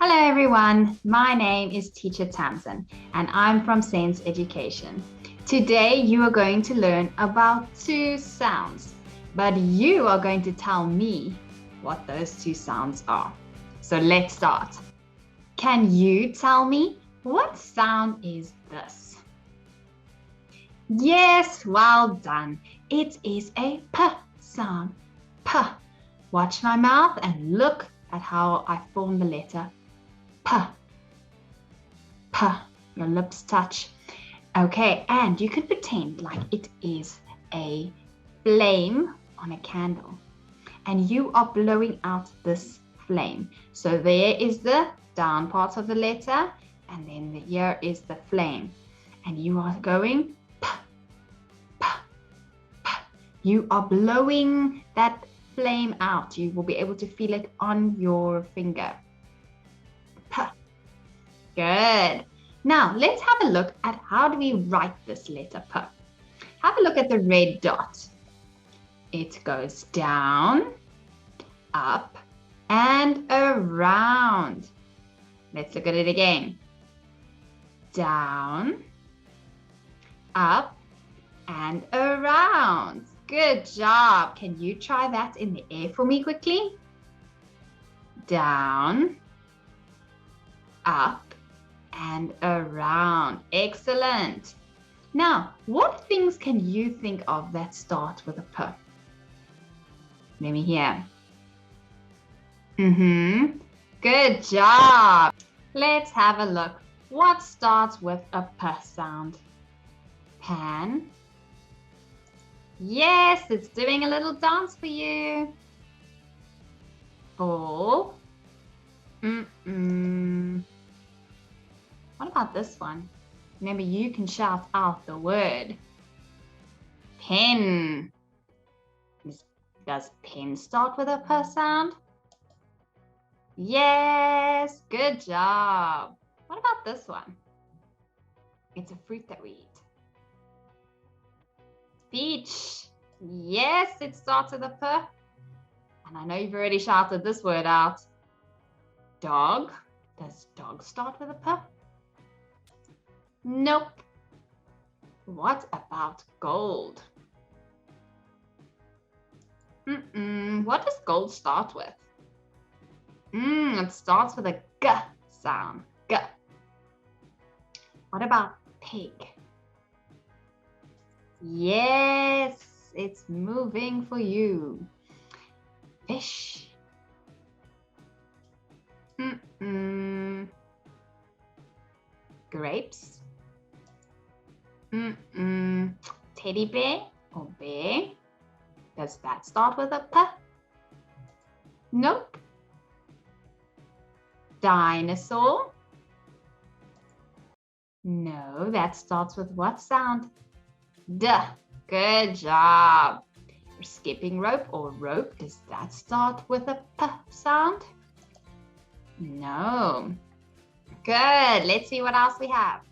Hello everyone, my name is Teacher Tamsyn and I'm from Sense Education. Today you are going to learn about two sounds, but you are going to tell me what those two sounds are. So let's start. Can you tell me what sound is this? Yes, well done. It is a P sound. P. Watch my mouth and look at how I form the letter P. P. Your lips touch. Okay, and you can pretend like it is a flame on a candle. And you are blowing out this flame. So there is the down part of the letter, and then here is the flame. And you are going P, P, P. You are blowing that flame out. You will be able to feel it on your finger. P. Good. Now let's have a look at how do we write this letter P. Have a look at the red dot. It goes down, up, and around. Let's look at it again. Down, up, and around. Good job. Can you try that in the air for me quickly? Down, up, and around. Excellent. Now, what things can you think of that start with a P? Let me hear. Good job. Let's have a look. What starts with a P sound? Pan. Yes, it's doing a little dance for you. Ball. What about this one? Maybe you can shout out the word. Pen. Does pen start with a P sound? Yes, good job. What about this one? It's a fruit that we eat. Peach. Yes, it starts with a P. And I know you've already shouted this word out. Dog. Does dog start with a P? Nope. What about gold? What does gold start with? It starts with a G sound. G. What about pig? Yes, it's moving for you. Fish. Grapes. Teddy bear or bear. Does that start with a P? Nope. Dinosaur. No, that starts with what sound? D. Good job. Skipping rope or rope, does that start with a P sound? No. Good. Let's see what else we have.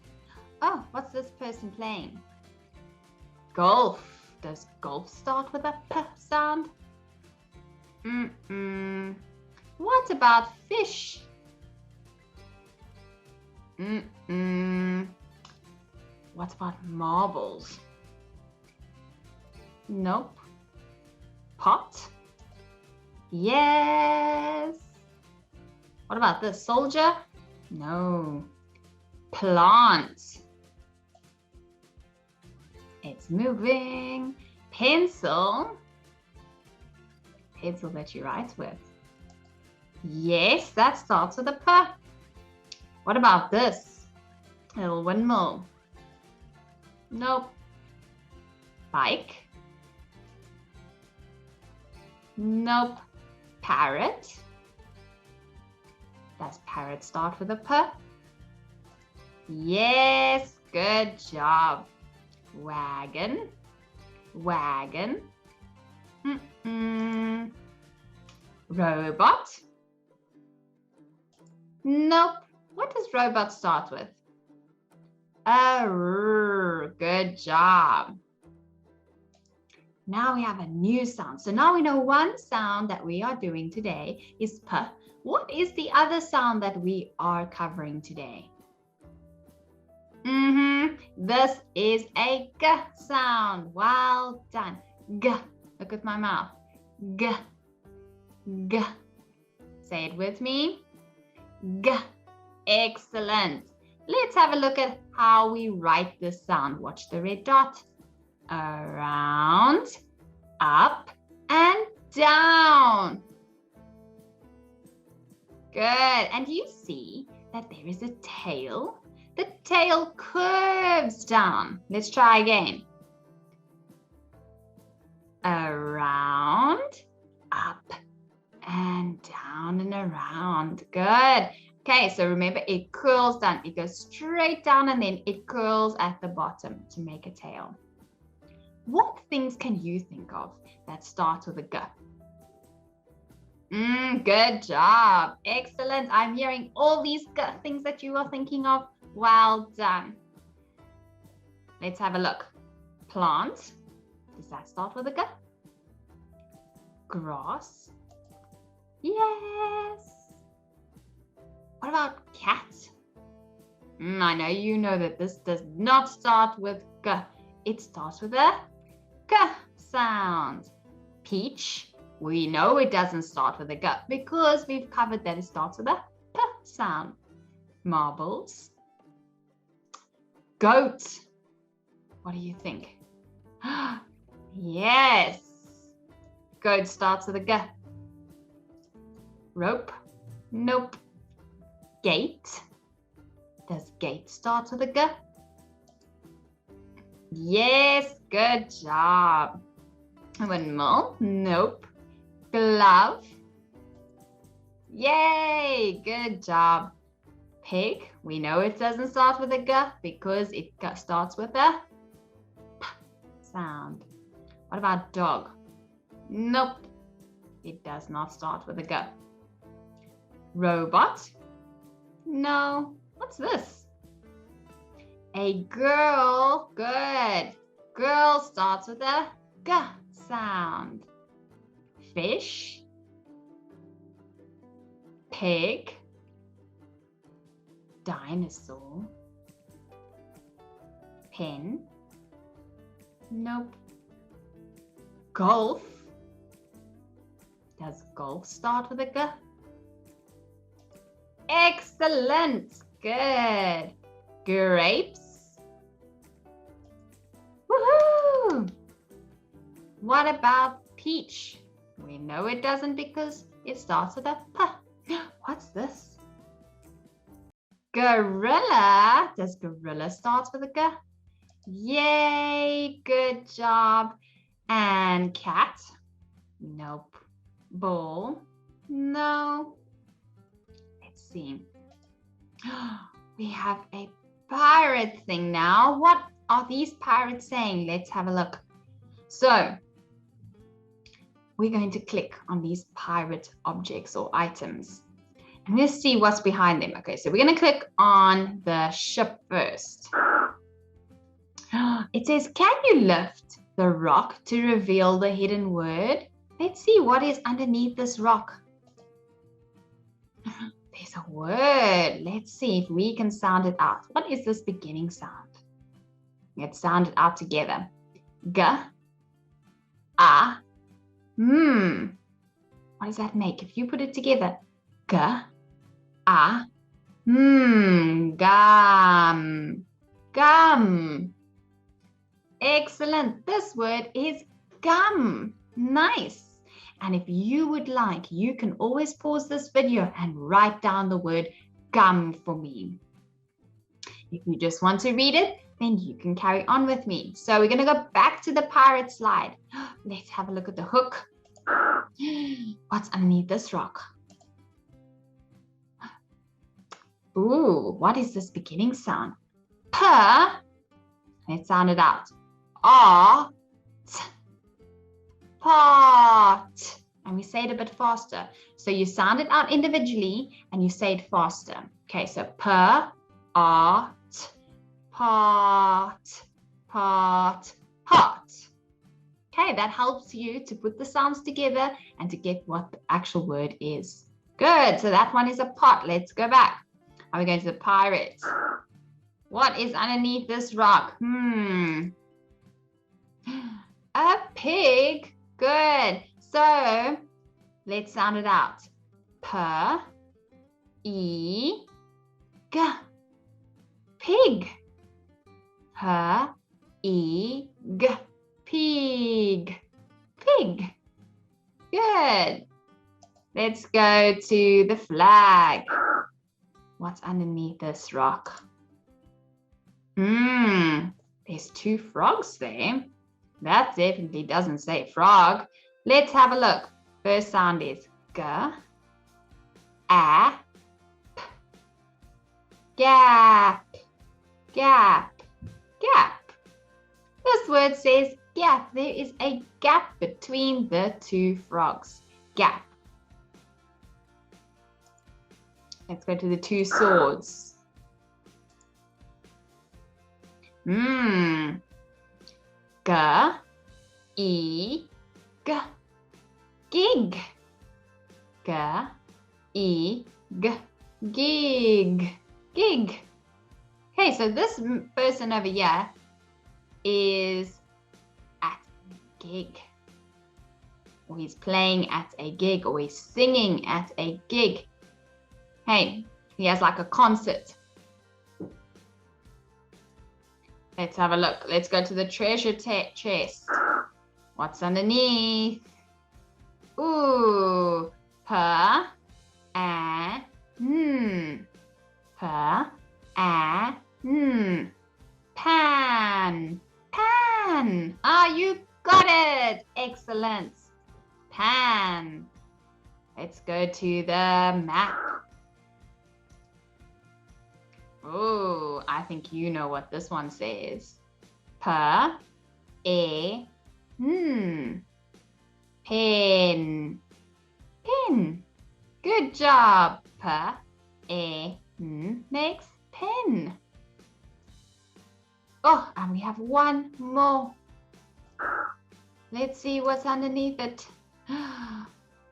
Oh, what's this person playing? Golf. Does golf start with a P sound? What about fish? What about marbles? Nope. Pot? Yes. What about this? Soldier? No. Plant. It's moving. Pencil. Pencil that you write with. Yes, that starts with a P. What about this? A little windmill. Nope. Bike. Nope. Parrot. Does parrot start with a P? Yes, good job. Wagon. Wagon. Robot. Nope. What does robot start with? A R. Good job. Now we have a new sound. So now we know one sound that we are doing today is P. What is the other sound that we are covering today? This is a G sound. Well done. G. Look at my mouth. G. G. Say it with me. G. Excellent. Let's have a look at how we write this sound. Watch the red dot. Around, up, and down. Good. And you see that there is a tail. The tail curves down. Let's try again. Around, up, and down and around. Good. Okay, so remember it curls down. It goes straight down and then it curls at the bottom to make a tail. What things can you think of that start with a G? Good job. Excellent. I'm hearing all these G things that you are thinking of. Well done. Let's have a look. Plant. Does that start with a G? Grass. Yes. What about cat? I know you know that this does not start with G. It starts with a G sound. Peach. We know it doesn't start with a G because we've covered that it starts with a P sound. Marbles. Goat. What do you think? Yes. Goat starts with a G. Rope. Nope. Gate. Does gate start with a G? Yes, good job. Windmill. Nope. Glove. Yay, good job. Pig. We know it doesn't start with a G because it starts with a P sound. What about dog? Nope. It does not start with a G. Robot. No. What's this? A girl. Good. Girl starts with a G sound. Fish. Pig. Dinosaur. Pen. Nope. Golf. Does golf start with a G? Excellent. Good. Grapes. Woohoo! What about peach? We know it doesn't because it starts with a P. What's this? Gorilla. Does gorilla start with a G? Yay, good job. And cat? Nope. Bull? No. Let's see. We have a pirate thing now. What are these pirates saying? Let's have a look. So, we're going to click on these pirate objects or items. And we'll see what's behind them. Okay, so we're going to click on the ship first. It says, can you lift the rock to reveal the hidden word? Let's see what is underneath this rock. There's a word. Let's see if we can sound it out. What is this beginning sound? Let's sound it out together. G, A, What does that make? If you put it together, G, A, Gum. Gum. Excellent. This word is gum. Nice. And if you would like, you can always pause this video and write down the word gum for me. If you just want to read it, then you can carry on with me. So we're going to go back to the pirate slide. Let's have a look at the hook. What's underneath this rock? Ooh, what is this beginning sound? P. Let's sound it out. Art. Pot. And we say it a bit faster. So you sound it out individually and you say it faster. Okay, so P, art, pot, pot, pot. Hey, that helps you to put the sounds together and to get what the actual word is. Good. So that one is a pot. Let's go back. Are we going to the pirate? What is underneath this rock? A pig. Good. So let's sound it out. P-E-G. Pig. P-E-G. Pig. Pig. Good. Let's go to the flag. What's underneath this rock? There's two frogs there. That definitely doesn't say frog. Let's have a look. First sound is G, A, P. Gap, gap, gap. This word says gap. There is a gap between the two frogs. Gap. Let's go to the two swords. G, E, G. Gig. G, E, G. Gig. Gig. Okay, so this person over here is at a gig. Or he's playing at a gig, or he's singing at a gig. Hey, he has like a concert. Let's have a look. Let's go to the treasure chest. What's underneath? Ooh, P-A-N. P-A-N. Pan. Pan. Ah, you got it. Excellent. Pan. Let's go to the map. Oh, I think you know what this one says. P-E-N. Pen. Pen. Good job. P-E-N makes pen. Oh, and we have one more. Let's see what's underneath it.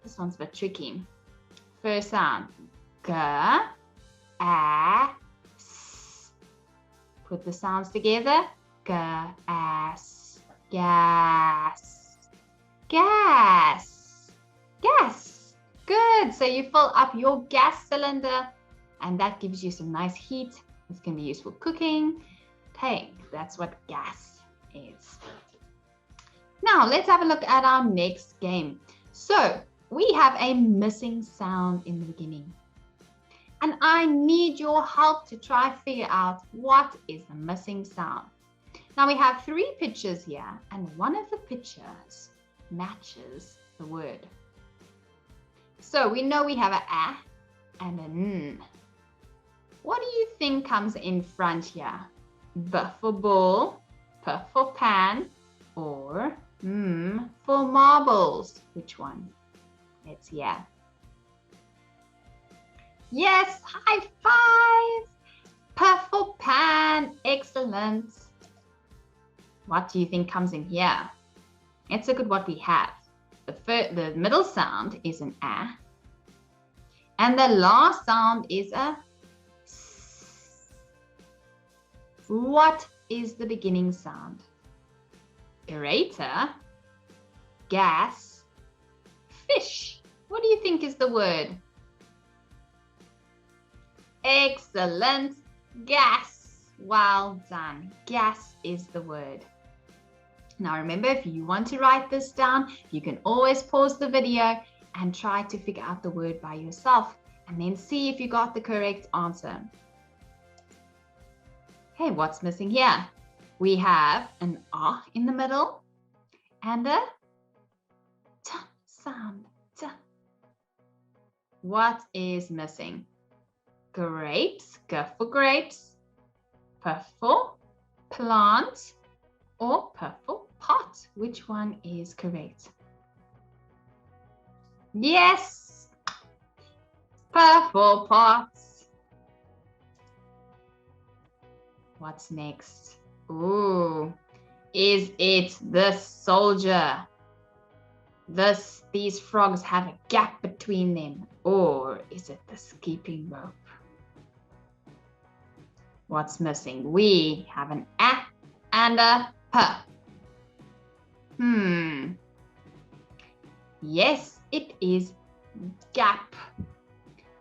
This one's a bit tricky. First sound. G, A, S. Put the sounds together. Gas. Gas. Gas. Gas. Good. So you fill up your gas cylinder and that gives you some nice heat. This can be used for cooking. Okay, that's what gas is. Now let's have a look at our next game. So we have a missing sound in the beginning. And I need your help to try figure out what is the missing sound. Now we have three pictures here and one of the pictures matches the word. So we know we have an A and an N. What do you think comes in front here? B for ball, P for pan, or M for marbles? Which one? Let's hear. Yes, high five! P for pan, excellent. What do you think comes in here? Let's look at what we have. The middle sound is an A. And the last sound is a S. What is the beginning sound? Greater, gas, fish. What do you think is the word? Excellent, gas. Well done. Gas is the word. Now remember, if you want to write this down, you can always pause the video and try to figure out the word by yourself and then see if you got the correct answer. Okay, what's missing here? We have an R in the middle and a T sound. T. What is missing? Grapes, G for grapes, P for plant, or P for pot. Which one is correct? Yes, P for pots. What's next? Ooh, Is it the soldier? These frogs have a gap between them. Or is it the skipping rope? What's missing? We have an A and a P. Yes, it is gap.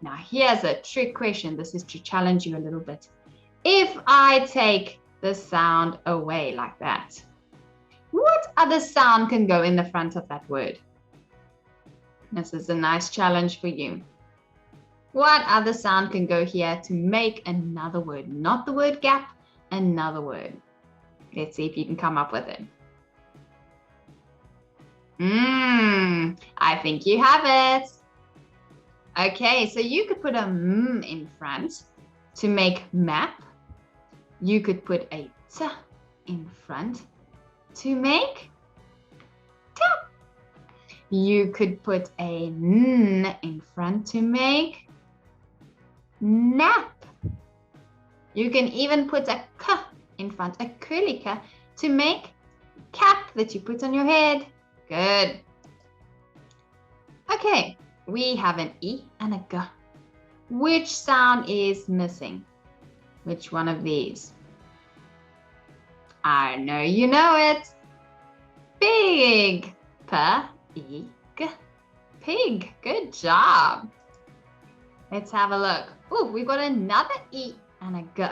Now here's a trick question. This is to challenge you a little bit. If I take the sound away like that, what other sound can go in the front of that word? This is a nice challenge for you. What other sound can go here to make another word? Not the word gap, another word. Let's see if you can come up with it. I think you have it. Okay, so you could put a in front to make map. You could put a t in front to make tap. You could put a n in front to make nap. You can even put a k in front, a curly k, to make cap that you put on your head. Good. Okay, we have an E and a G. Which sound is missing? Which one of these? I know you know it. Pig. P-E-G. Pig. Good job. Let's have a look. Oh, we've got another E and a G.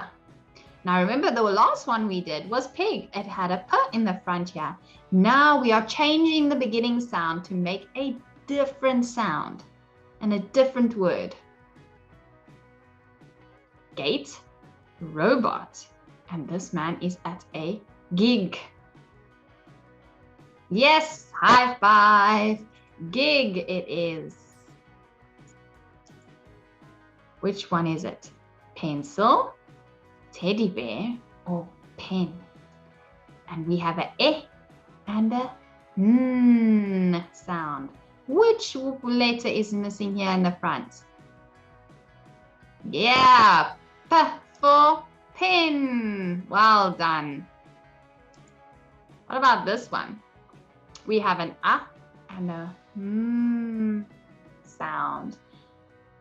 Now remember, the last one we did was pig. It had a P in the front here. Now we are changing the beginning sound to make a different sound and a different word. Gate, robot, and this man is at a gig. Yes, high five. Gig it is. Which one is it? Pencil, teddy bear, or pen? And we have a E and a N sound. Which letter is missing here in the front? Yeah, P for pen. Well done. What about this one? We have an A and a sound.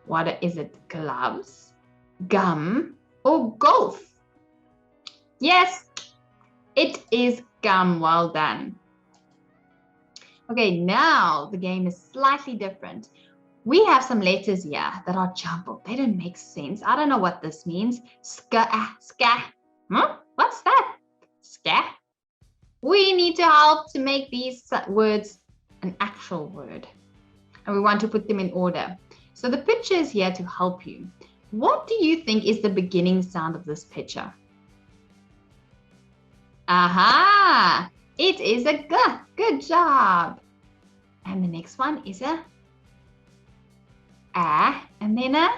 What is it? Gloves, gum, or golf? Yes, it is gum. Well done. Okay, now the game is slightly different. We have some letters here that are jumbled. They don't make sense. I don't know what this means. Ska. What's that? Ska. We need to help to make these words an actual word. And we want to put them in order. So the picture is here to help you. What do you think is the beginning sound of this picture? Aha! It is a G. Good job. And the next one is a and then a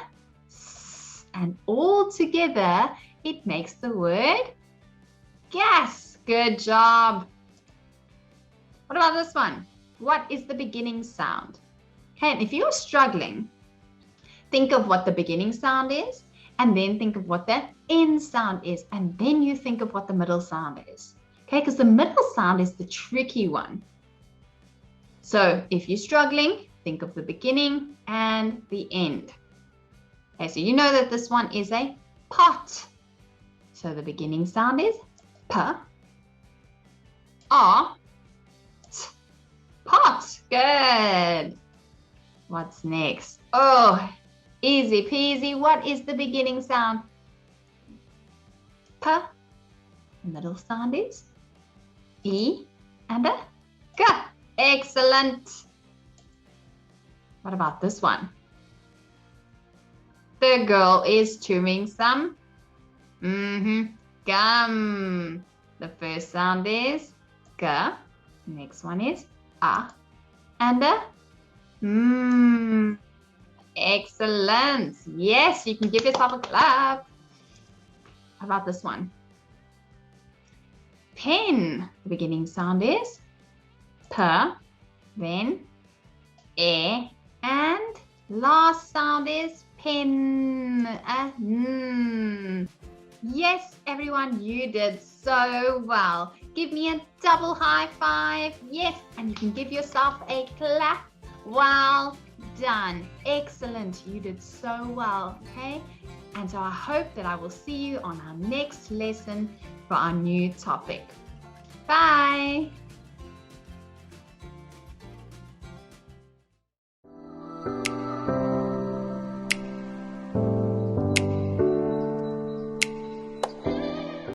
S. And all together, it makes the word gas. Good job. What about this one? What is the beginning sound? Okay, and if you're struggling, think of what the beginning sound is, and then think of what the end sound is, and then you think of what the middle sound is. Okay, because the middle sound is the tricky one. So if you're struggling, think of the beginning and the end. Okay, so you know that this one is a pot. So the beginning sound is P, R, T, pot. Good. What's next? Oh, easy peasy. What is the beginning sound? P. The middle sound is E and a G. Excellent. What about this one? The girl is chewing some gum. The first sound is G. Next one is A and a Excellent. Yes, you can give yourself a clap. How about this one? Pen. The beginning sound is P, then E, and last sound is pen. Yes, everyone, you did so well. give me a double high five. Yes, and you can give yourself a clap. Well done. Excellent. You did so well. Okay. And so I hope that I will see you on our next lesson for our new topic. Bye.